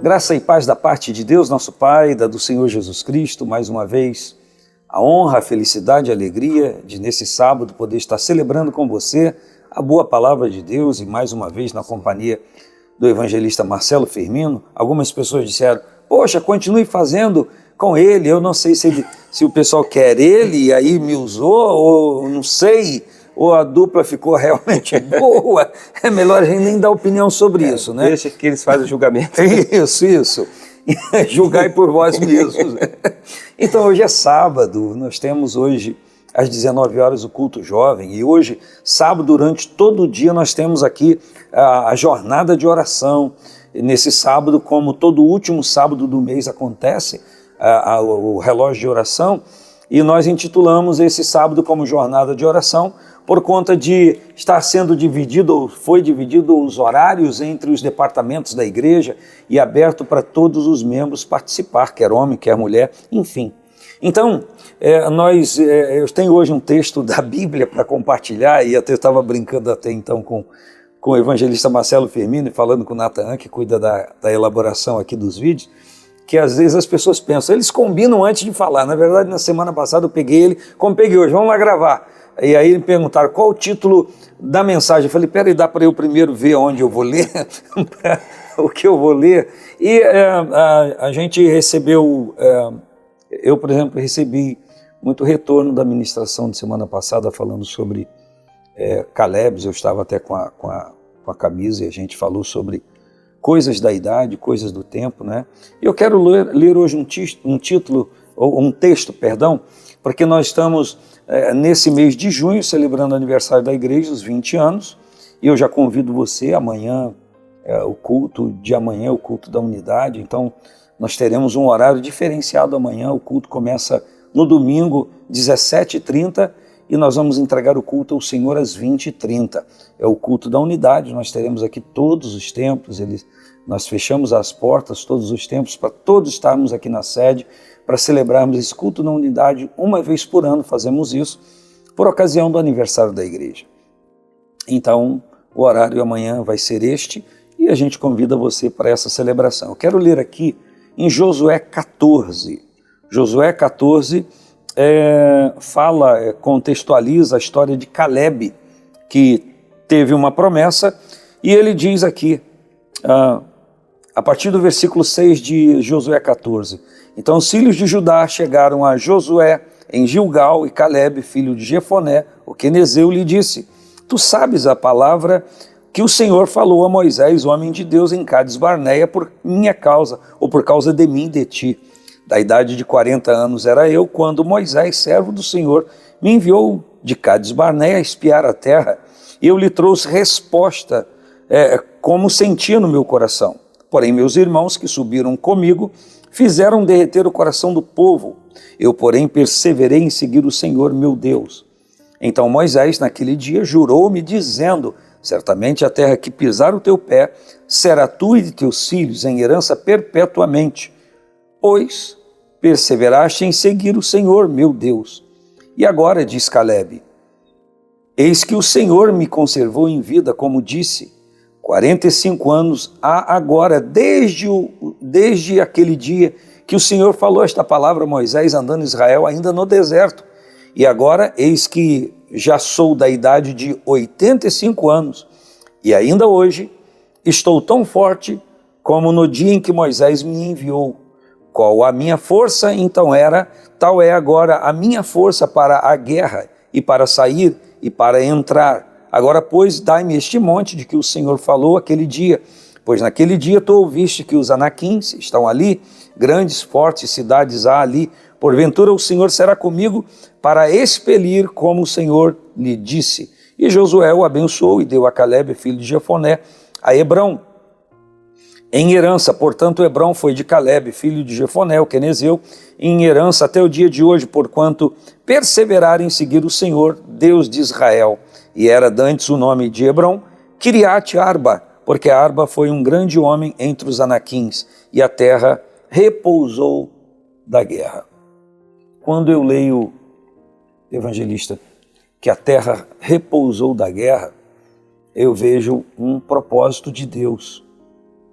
Graça e paz da parte de Deus, nosso Pai, da do Senhor Jesus Cristo, mais uma vez, a honra, a felicidade e a alegria de nesse sábado poder estar celebrando com você a boa palavra de Deus e mais uma vez na companhia do evangelista Marcelo Firmino. Algumas pessoas disseram, poxa, continue fazendo com ele, eu não sei se o pessoal quer ele e aí me usou, ou não sei, ou a dupla ficou realmente boa, é melhor a gente nem dar opinião sobre isso, né? Deixa que eles fazem o julgamento. Isso. Julgai por vós mesmos. Então hoje é sábado, nós temos hoje às 19 horas o culto jovem e hoje, sábado, durante todo o dia nós temos aqui a jornada de oração. Nesse sábado, como todo último sábado do mês acontece, o relógio de oração, e nós intitulamos esse sábado como jornada de oração por conta de estar sendo dividido, foi dividido os horários entre os departamentos da igreja e aberto para todos os membros participar, quer homem, quer mulher, enfim. Então, eu tenho hoje um texto da Bíblia para compartilhar e até estava brincando até então com o evangelista Marcelo Firmino e falando com o Natan, que cuida da elaboração aqui dos vídeos, que às vezes as pessoas pensam, eles combinam antes de falar. Na verdade, na semana passada eu peguei ele, como peguei hoje, vamos lá gravar. E aí me perguntaram qual o título da mensagem. Eu falei, peraí, dá para eu primeiro ver onde eu vou ler, o que eu vou ler. E a gente recebeu, eu, por exemplo, recebi muito retorno da ministração de semana passada falando sobre Caleb. Eu estava até com a camisa e a gente falou sobre coisas da idade, coisas do tempo, né? E eu quero ler hoje um texto, porque nós estamos nesse mês de junho celebrando o aniversário da igreja, os 20 anos, e eu já convido você amanhã, o culto de amanhã, o culto da unidade. Então nós teremos um horário diferenciado amanhã. O culto começa no domingo, 17h30, e nós vamos entregar o culto ao Senhor às 20h30. É o culto da unidade. Nós teremos aqui todos os templos, nós fechamos as portas, todos os templos, para todos estarmos aqui na sede, para celebrarmos esse culto na unidade. Uma vez por ano fazemos isso, por ocasião do aniversário da igreja. Então, o horário amanhã vai ser este, e a gente convida você para essa celebração. Eu quero ler aqui em Josué 14. Josué 14 contextualiza a história de Caleb, que teve uma promessa, e ele diz aqui, a partir do versículo 6 de Josué 14, então os filhos de Judá chegaram a Josué em Gilgal, e Caleb, filho de Jefoné, o quenezeu, lhe disse, tu sabes a palavra que o Senhor falou a Moisés, homem de Deus, em Cádiz Barneia, por minha causa, ou por causa de mim e de ti. Da idade de 40 anos era eu, quando Moisés, servo do Senhor, me enviou de Cádiz Barneia a espiar a terra, e eu lhe trouxe resposta, como sentia no meu coração. Porém, meus irmãos que subiram comigo fizeram derreter o coração do povo. Eu, porém, perseverei em seguir o Senhor, meu Deus. Então Moisés, naquele dia, jurou-me, dizendo, certamente a terra que pisar o teu pé será tu e de teus filhos em herança perpetuamente, pois perseveraste em seguir o Senhor, meu Deus. E agora, diz Caleb, eis que o Senhor me conservou em vida, como disse, 45 anos há agora, desde aquele dia que o Senhor falou esta palavra a Moisés, andando em Israel, ainda no deserto. E agora, eis que já sou da idade de 85 anos, e ainda hoje estou tão forte como no dia em que Moisés me enviou. Qual a minha força então era, tal é agora a minha força para a guerra, e para sair, e para entrar. Agora, pois, dai-me este monte de que o Senhor falou aquele dia, pois naquele dia tu ouviste que os anaquins estão ali, grandes, fortes cidades há ali, porventura o Senhor será comigo para expelir como o Senhor lhe disse. E Josué o abençoou e deu a Caleb, filho de Jefoné, a Hebrão em herança. Portanto, Hebrão foi de Caleb, filho de Jefoné, o quenezeu, em herança até o dia de hoje, porquanto perseverar em seguir o Senhor, Deus de Israel. E era dantes o nome de Hebrão, Kiriat Arba, porque Arba foi um grande homem entre os anaquins, e a terra repousou da guerra. Quando eu leio, evangelista, que a terra repousou da guerra, eu vejo um propósito de Deus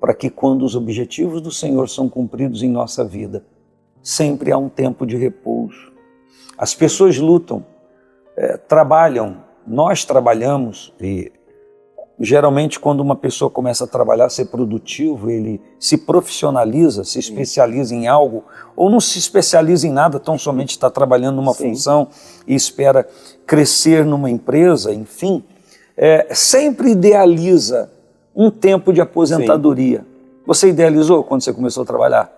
para que quando os objetivos do Senhor são cumpridos em nossa vida, sempre há um tempo de repouso. As pessoas lutam, trabalham, nós trabalhamos e geralmente quando uma pessoa começa a trabalhar, a ser produtivo, ele se profissionaliza, se especializa em algo ou não se especializa em nada, tão somente está trabalhando numa função e espera crescer numa empresa, enfim, sempre idealiza um tempo de aposentadoria. Sim. Você idealizou quando você começou a trabalhar?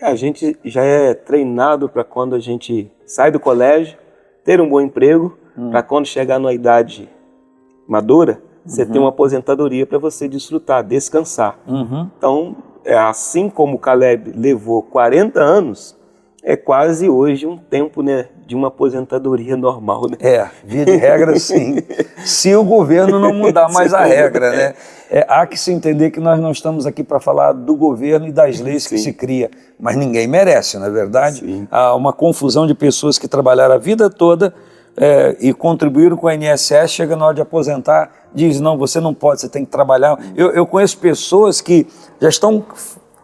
A gente já é treinado para quando a gente sai do colégio, ter um bom emprego, para quando chegar numa idade madura, você ter uma aposentadoria para você desfrutar, descansar. Então, assim como o Caleb levou 40 anos, é quase hoje um tempo, né, de uma aposentadoria normal. Né? Via de regra, sim. Se o governo não mudar mais a regra, né? Há que se entender que nós não estamos aqui para falar do governo e das leis que se cria, mas ninguém merece, não é verdade? Sim. Há uma confusão de pessoas que trabalharam a vida toda e contribuíram com a INSS, chega na hora de aposentar, diz, não, você não pode, você tem que trabalhar. Eu conheço pessoas que já estão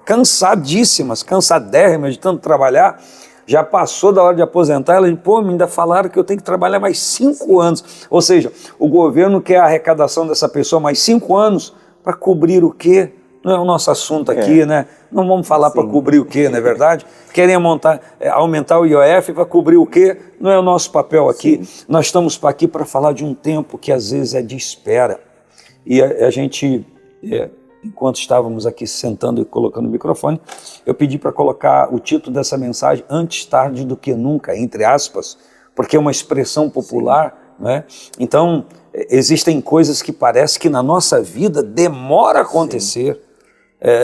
cansadíssimas, cansadérrimas de tanto trabalhar, já passou da hora de aposentar, elas me ainda falaram que eu tenho que trabalhar mais 5 anos. Ou seja, o governo quer a arrecadação dessa pessoa mais 5 anos para cobrir o quê? Não é o nosso assunto aqui, né? Não vamos falar para cobrir o quê, não é verdade? Querem aumentar o IOF para cobrir o quê? Não é o nosso papel aqui. Sim. Nós estamos aqui para falar de um tempo que às vezes é de espera. E a gente... enquanto estávamos aqui sentando e colocando o microfone, eu pedi para colocar o título dessa mensagem, antes tarde do que nunca, entre aspas, porque é uma expressão popular, né? Então, existem coisas que parece que na nossa vida demora a acontecer.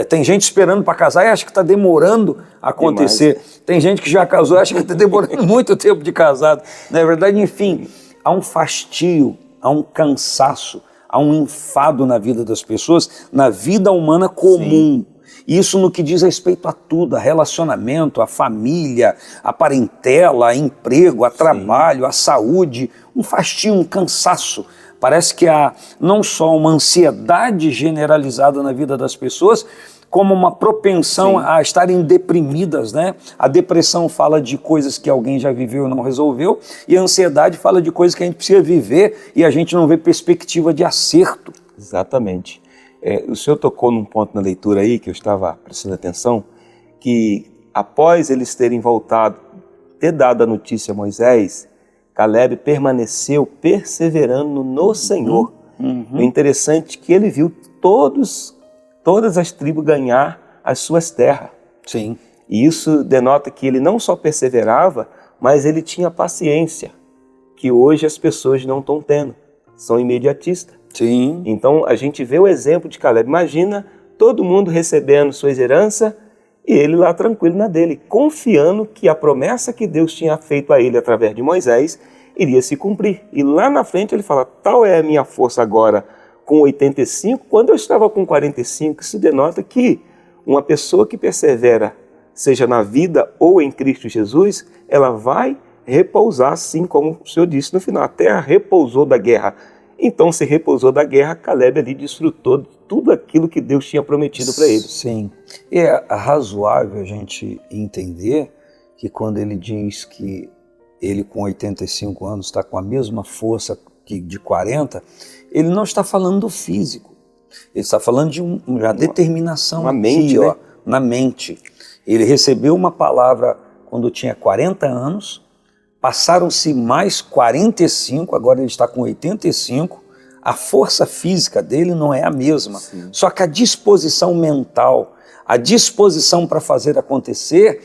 Tem gente esperando para casar e acha que está demorando a acontecer. Demais. Tem gente que já casou e acha que está demorando muito tempo de casado. Na verdade, enfim, há um fastio, há um cansaço, há um enfado na vida das pessoas, na vida humana comum. Sim. Isso no que diz respeito a tudo, a relacionamento, a família, a parentela, a emprego, a trabalho, a saúde, um fastio, um cansaço. Parece que há não só uma ansiedade generalizada na vida das pessoas, como uma propensão a estarem deprimidas, né? A depressão fala de coisas que alguém já viveu e não resolveu, e a ansiedade fala de coisas que a gente precisa viver e a gente não vê perspectiva de acerto. Exatamente. O senhor tocou num ponto na leitura aí, que eu estava prestando atenção, que após eles terem voltado, ter dado a notícia a Moisés, Caleb permaneceu perseverando no Senhor. É interessante que ele viu todas as tribos ganhar as suas terras. Sim. E isso denota que ele não só perseverava, mas ele tinha paciência, que hoje as pessoas não estão tendo, são imediatistas. Sim. Então a gente vê o exemplo de Caleb. Imagina todo mundo recebendo suas heranças e ele lá tranquilo na dele, confiando que a promessa que Deus tinha feito a ele através de Moisés iria se cumprir. E lá na frente ele fala, tal é a minha força agora com 85, quando eu estava com 45, isso denota que uma pessoa que persevera, seja na vida ou em Cristo Jesus, ela vai repousar, assim como o Senhor disse no final, a terra repousou da guerra. Então, se repousou da guerra, Caleb ali desfrutou de tudo aquilo que Deus tinha prometido para ele. Sim, e é razoável a gente entender que quando ele diz que ele com 85 anos está com a mesma força que de 40, ele não está falando do físico, ele está falando de uma determinação uma mente, né? Na mente. Ele recebeu uma palavra quando tinha 40 anos, passaram-se mais 45, agora ele está com 85, a força física dele não é a mesma, Sim. Só que a disposição mental, a disposição para fazer acontecer,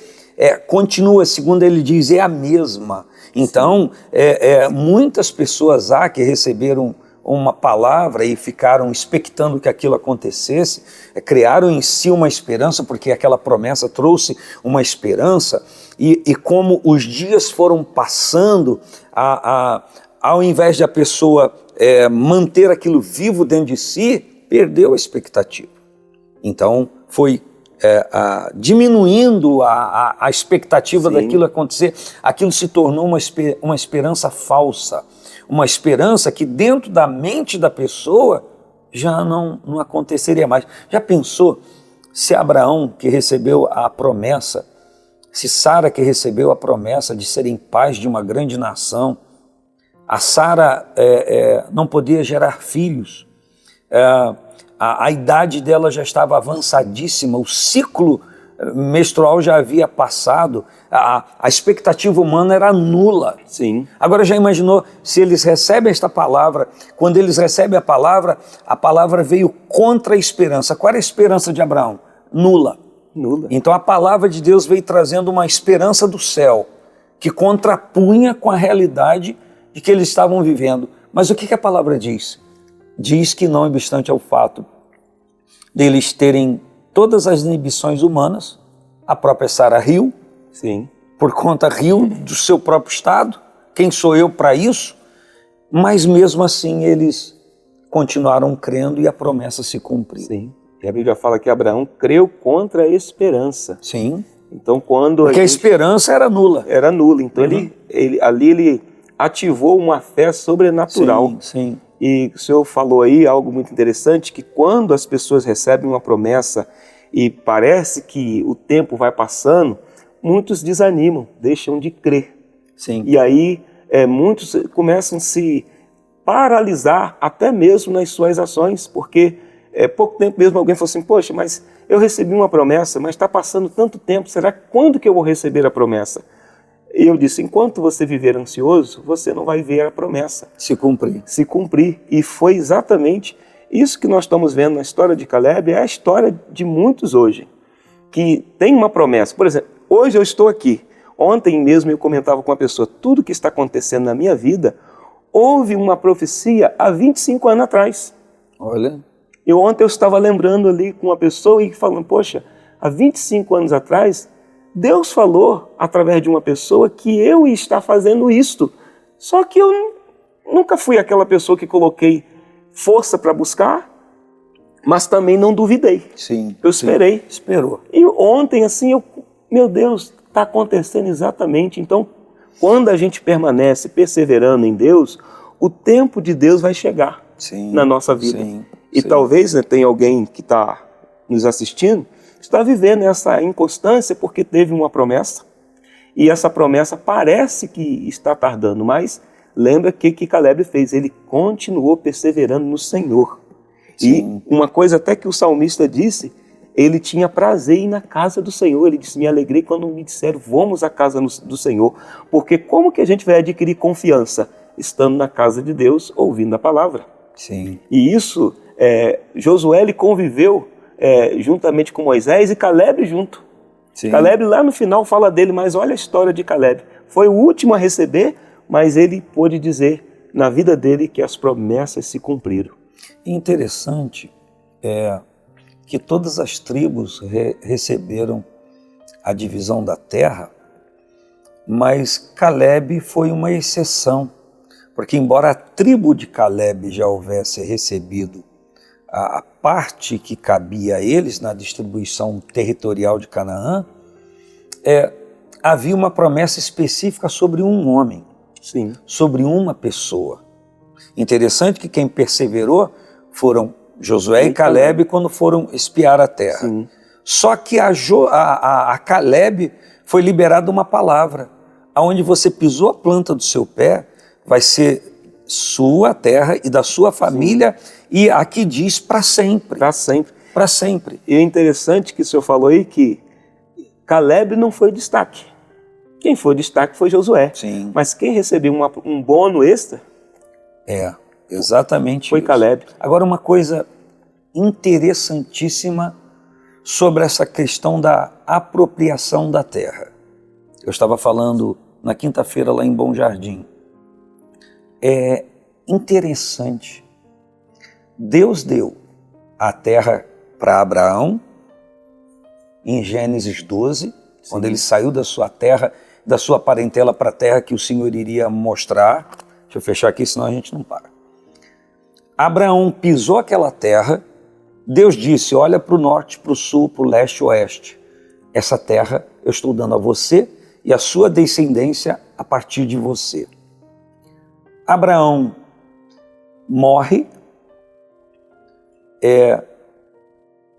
continua, segundo ele diz, é a mesma. Então, muitas pessoas há que receberam uma palavra e ficaram expectando que aquilo acontecesse, criaram em si uma esperança, porque aquela promessa trouxe uma esperança, e como os dias foram passando, ao invés de a pessoa manter aquilo vivo dentro de si, perdeu a expectativa. Então, foi diminuindo a expectativa Sim. daquilo acontecer, aquilo se tornou uma esperança falsa, uma esperança que dentro da mente da pessoa já não aconteceria mais. Já pensou se Abraão, que recebeu a promessa, se Sara, que recebeu a promessa de serem pais de uma grande nação, a Sara não podia gerar filhos, a idade dela já estava avançadíssima, o ciclo menstrual já havia passado, a expectativa humana era nula. Sim. Agora já imaginou se eles recebem esta palavra, quando eles recebem a palavra veio contra a esperança. Qual era a esperança de Abraão? Nula. Nula. Então a palavra de Deus veio trazendo uma esperança do céu, que contrapunha com a realidade de que eles estavam vivendo. Mas o que a palavra diz? Diz que não obstante ao fato deles terem todas as inibições humanas, a própria Sara riu, sim, por conta riu do seu próprio estado, quem sou eu para isso? Mas mesmo assim eles continuaram crendo e a promessa se cumpriu.Sim. E a Bíblia fala que Abraão creu contra a esperança. Sim. Então quando Porque a esperança era nula. Era nula. Então ele ativou uma fé sobrenatural. Sim, sim. E o senhor falou aí algo muito interessante, que quando as pessoas recebem uma promessa e parece que o tempo vai passando, muitos desanimam, deixam de crer. Sim. E aí muitos começam a se paralisar até mesmo nas suas ações, porque pouco tempo mesmo alguém falou assim, poxa, mas eu recebi uma promessa, mas está passando tanto tempo, será que quando que eu vou receber a promessa? E eu disse, enquanto você viver ansioso, você não vai ver a promessa se cumprir. Se cumprir. E foi exatamente isso que nós estamos vendo na história de Caleb, é a história de muitos hoje, que tem uma promessa. Por exemplo, hoje eu estou aqui. Ontem mesmo eu comentava com uma pessoa, tudo que está acontecendo na minha vida, houve uma profecia há 25 anos atrás. Olha. E ontem eu estava lembrando ali com uma pessoa e falando, poxa, há 25 anos atrás, Deus falou, através de uma pessoa, que eu ia estar fazendo isto. Só que eu nunca fui aquela pessoa que coloquei força para buscar, mas também não duvidei. Sim. Eu esperei. Sim, esperou. E ontem, assim, meu Deus, está acontecendo exatamente. Então, quando a gente permanece perseverando em Deus, o tempo de Deus vai chegar na nossa vida. Sim, e talvez tenha alguém que está nos assistindo, está vivendo essa inconstância porque teve uma promessa e essa promessa parece que está tardando, mas lembra que Caleb fez, ele continuou perseverando no Senhor. Sim. E uma coisa até que o salmista disse, ele tinha prazer em ir na casa do Senhor, ele disse, me alegrei quando me disseram, vamos à casa do Senhor, porque como que a gente vai adquirir confiança? Estando na casa de Deus, ouvindo a palavra. Sim. E isso, Josué ele conviveu juntamente com Moisés e Caleb junto. Sim. Caleb lá no final fala dele, mas olha a história de Caleb. Foi o último a receber, mas ele pôde dizer na vida dele que as promessas se cumpriram. Interessante que todas as tribos receberam a divisão da terra, mas Caleb foi uma exceção, porque embora a tribo de Caleb já houvesse recebido a parte que cabia a eles na distribuição territorial de Canaã, havia uma promessa específica sobre um homem, Sim. sobre uma pessoa. Interessante que quem perseverou foram Josué e Caleb quando foram espiar a terra. Sim. Só que a Caleb foi liberada uma palavra, aonde você pisou a planta do seu pé, vai ser sua terra e da sua família, sim. E aqui diz para sempre. Para sempre. Para sempre. E é interessante que o senhor falou aí que Caleb não foi destaque. Quem foi destaque foi Josué. Sim. Mas quem recebeu um bônus extra exatamente foi isso. Caleb. Agora, uma coisa interessantíssima sobre essa questão da apropriação da terra. Eu estava falando na quinta-feira lá em Bom Jardim. É interessante. Deus deu a terra para Abraão em Gênesis 12, sim. Quando ele saiu da sua terra, da sua parentela para a terra que o Senhor iria mostrar. Deixa eu fechar aqui, senão a gente não para. Abraão pisou aquela terra, Deus disse, olha para o norte, para o sul, para o leste e oeste. Essa terra eu estou dando a você e a sua descendência a partir de você. Abraão morre,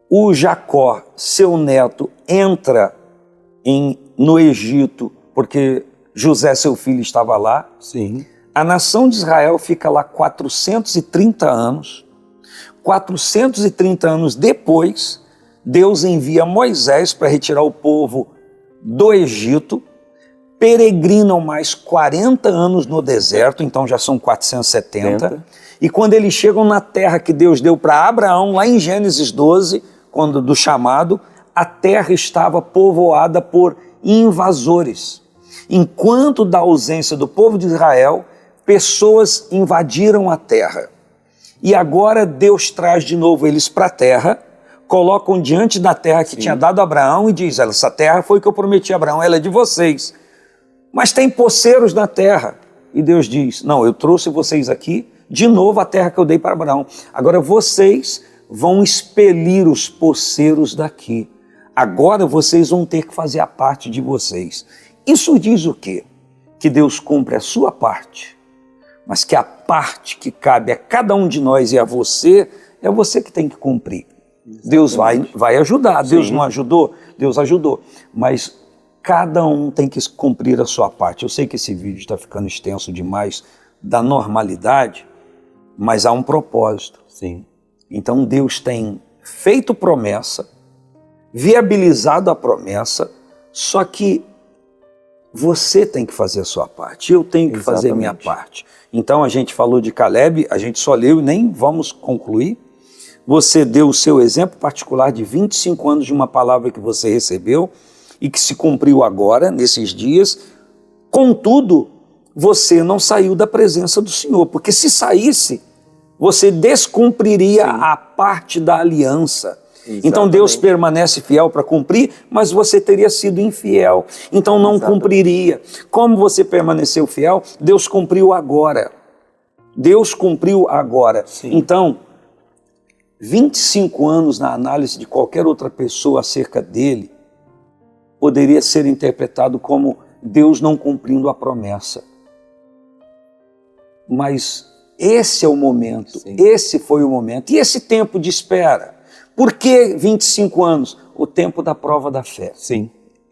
o Jacó, seu neto, entra no Egito, porque José, seu filho, estava lá. Sim. A nação de Israel fica lá 430 anos. 430 anos depois, Deus envia Moisés para retirar o povo do Egito, peregrinam mais 40 anos no deserto, então já são 470. E quando eles chegam na terra que Deus deu para Abraão, lá em Gênesis 12, quando do chamado, a terra estava povoada por invasores. Enquanto da ausência do povo de Israel, pessoas invadiram a terra. E agora Deus traz de novo eles para a terra, colocam diante da terra que tinha dado a Abraão e diz, essa terra foi que eu prometi a Abraão, ela é de vocês. Mas tem poceiros na terra. E Deus diz, não, eu trouxe vocês aqui, de novo a terra que eu dei para Abraão. Agora vocês vão expelir os poceiros daqui. Agora vocês vão ter que fazer a parte de vocês. Isso diz o quê? Que Deus cumpre a sua parte, mas que a parte que cabe a cada um de nós e a você, é você que tem que cumprir. Exatamente. Deus vai ajudar. Sim. Deus não ajudou? Deus ajudou. Mas cada um tem que cumprir a sua parte. Eu sei que esse vídeo está ficando extenso demais da normalidade, mas há um propósito. Sim. Então Deus tem feito promessa, viabilizado a promessa, só que você tem que fazer a sua parte, eu tenho que fazer a minha parte. Então a gente falou de Caleb, a gente só leu e nem vamos concluir. Você deu o seu exemplo particular de 25 anos de uma palavra que você recebeu e que se cumpriu agora, nesses dias. Contudo, você não saiu da presença do Senhor, porque se saísse, você descumpriria a parte da aliança. Exatamente. Então Deus permanece fiel para cumprir, mas você teria sido infiel, então não cumpriria. Como você permaneceu fiel, Deus cumpriu agora. Deus cumpriu agora. Sim. Então, 25 anos na análise de qualquer outra pessoa acerca dele, poderia ser interpretado como Deus não cumprindo a promessa. Mas esse é o momento, esse foi o momento. E esse tempo de espera? Por que 25 anos? O tempo da prova da fé. Sim,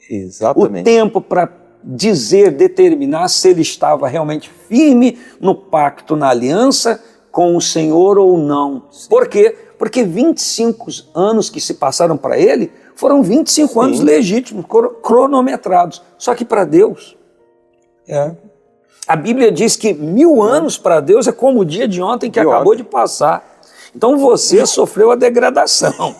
exatamente. O tempo para dizer, determinar se ele estava realmente firme no pacto, na aliança com o Senhor ou não. Sim. Por quê? Porque 25 anos que se passaram para ele foram 25 anos legítimos, cronometrados. Só que para Deus, a Bíblia diz que 1000 anos para Deus é como o dia de ontem que acabou de passar. Então você sofreu a degradação.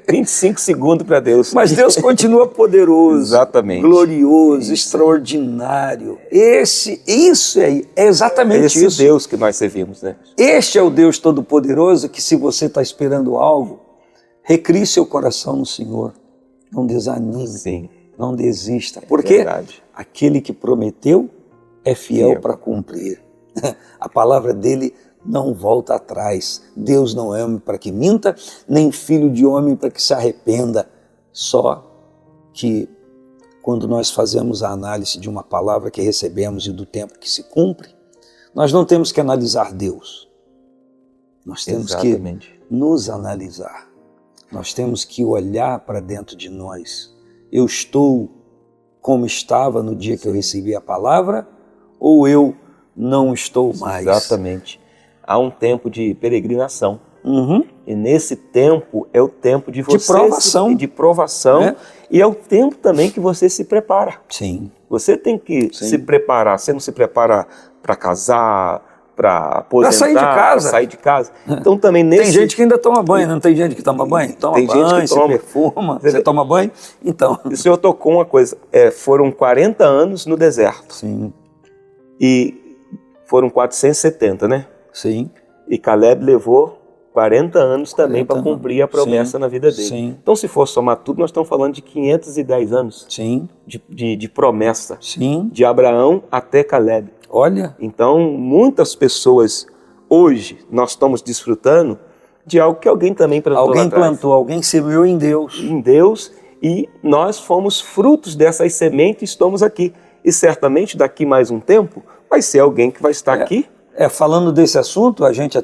25 segundos para Deus. Mas Deus continua poderoso, exatamente, glorioso, extraordinário. Isso aí, é exatamente isso. Esse Deus que nós servimos, né? Este é o Deus Todo-Poderoso que, se você está esperando algo, recrie seu coração no Senhor. Não desanime, não desista. Porque aquele que prometeu é fiel para cumprir. A palavra dele não volta atrás. Deus não é homem para que minta, nem filho de homem para que se arrependa. Só que quando nós fazemos a análise de uma palavra que recebemos e do tempo que se cumpre, nós não temos que analisar Deus. Nós temos que nos analisar. Nós temos que olhar para dentro de nós. Eu estou como estava no dia que eu recebi a palavra, ou eu não estou mais? Exatamente. Há um tempo de peregrinação. E nesse tempo é o tempo de você... De provação. E é o tempo também que você se prepara. Sim. Você tem que se preparar. Você não se prepara para casar, para aposentar, para sair de casa. Então também nesse... Tem gente que ainda toma banho, não tem gente que toma banho? Toma banho, se perfuma. Você toma banho? Então... O Senhor tocou uma coisa. Foram 40 anos no deserto. Sim. E foram 470, né? Sim. E Caleb levou 40 anos também para cumprir a promessa na vida dele. Sim. Então, se for somar tudo, nós estamos falando de 510 anos de promessa. Sim. De Abraão até Caleb. Olha. Então, muitas pessoas, hoje, nós estamos desfrutando de algo que alguém também plantou. Alguém plantou, alguém semeou em Deus. Em Deus, e nós fomos frutos dessas sementes e estamos aqui. E certamente, daqui mais um tempo, vai ser alguém que vai estar aqui Falando desse assunto, a gente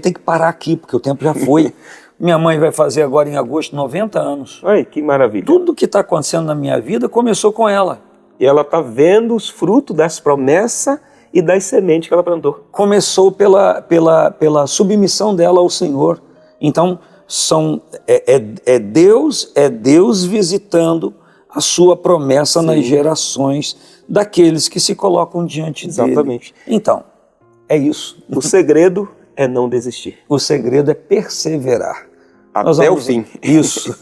tem que parar aqui, porque o tempo já foi. Minha mãe vai fazer agora em agosto 90 anos. Ai, que maravilha. Tudo que está acontecendo na minha vida começou com ela. E ela está vendo os frutos das promessas e das sementes que ela plantou. Começou pela submissão dela ao Senhor. Então, é Deus visitando a sua promessa nas gerações daqueles que se colocam diante dele. Exatamente. Então, é isso. O segredo é não desistir. O segredo é perseverar. Até o fim. Isso.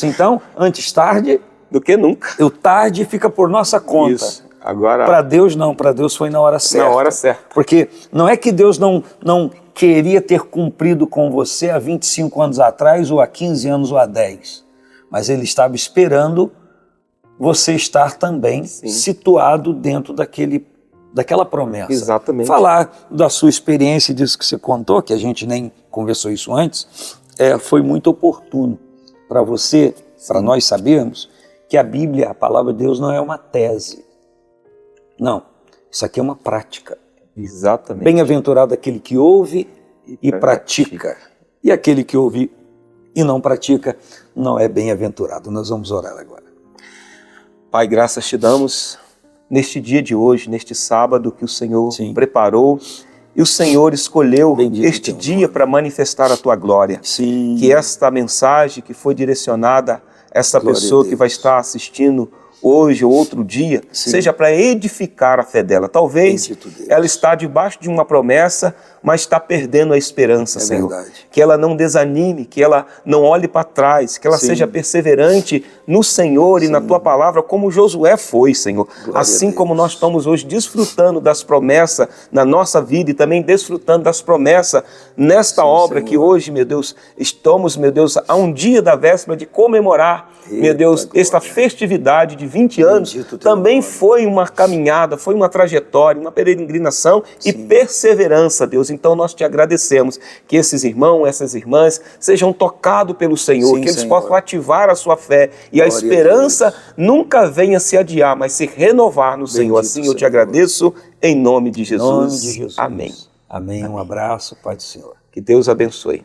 Então, antes tarde do que nunca. O tarde fica por nossa conta. Isso. Agora, para Deus não, para Deus foi na hora certa. Na hora certa. Porque não é que Deus não queria ter cumprido com você há 25 anos atrás, ou há 15 anos, ou há 10. Mas Ele estava esperando você estar também situado dentro daquela promessa. Exatamente. Falar da sua experiência, disso que você contou, que a gente nem conversou isso antes, foi muito oportuno para você, para nós sabermos que a Bíblia, a palavra de Deus, não é uma tese. Não, isso aqui é uma prática. Exatamente. Bem-aventurado aquele que ouve e pratica. E aquele que ouve e não pratica não é bem-aventurado. Nós vamos orar agora. Pai, graças te damos neste dia de hoje, neste sábado que o Senhor preparou e o Senhor escolheu este dia para manifestar a tua glória. Sim. Que esta mensagem que foi direcionada a essa pessoa que vai estar assistindo hoje ou outro dia, seja para edificar a fé dela. Talvez ela está debaixo de uma promessa, mas está perdendo a esperança, Senhor. Verdade. Que ela não desanime, que ela não olhe para trás, que ela seja perseverante no Senhor e na Tua palavra, como Josué foi, Senhor. Assim como nós estamos hoje desfrutando das promessas na nossa vida e também desfrutando das promessas nesta obra que hoje, meu Deus, estamos, meu Deus, a um dia da véspera de comemorar, meu Deus, esta festividade de 20 anos, também foi uma caminhada, foi uma trajetória, uma peregrinação e perseverança, Deus. Então nós te agradecemos que esses irmãos, essas irmãs sejam tocados pelo Senhor, que eles possam ativar a sua fé e a esperança nunca venha se adiar, mas se renovar no Senhor. Assim eu te agradeço em nome de Jesus. Em nome de Jesus. Amém. Amém. Um abraço, Pai do Senhor. Que Deus abençoe.